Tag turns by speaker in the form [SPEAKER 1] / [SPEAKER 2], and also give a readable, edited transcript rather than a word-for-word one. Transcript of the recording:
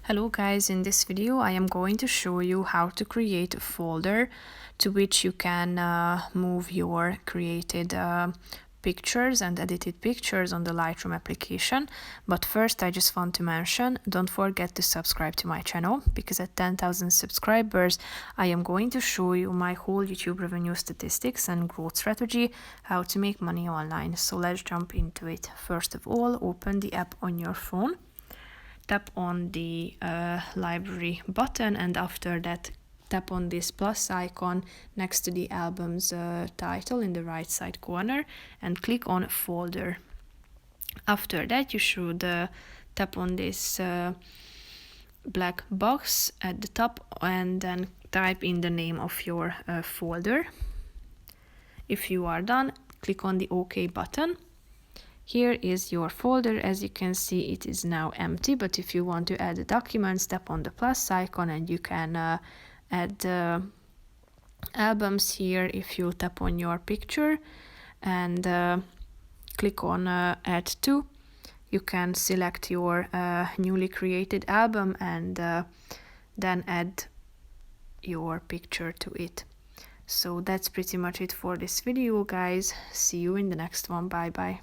[SPEAKER 1] Hello guys, in this video I am going to show you how to create a folder to which you can move your created pictures and edited pictures on the Lightroom application. But first I just want to mention, don't forget to subscribe to my channel, because at 10,000 subscribers I am going to show you my whole YouTube revenue statistics and growth strategy, how to make money online. So let's jump into it. First of all, open the app on your phone. Tap on the library button, and after that tap on this plus icon next to the album's title in the right side corner and click on folder. After that you should tap on this black box at the top and then type in the name of your folder. If you are done, click on the OK button. Here is your folder. As you can see, it is now empty, but if you want to add the documents, tap on the plus icon and you can add albums here. If you tap on your picture and click on add to, you can select your newly created album and then add your picture to it. So that's pretty much it for this video, guys. See you in the next one. Bye bye.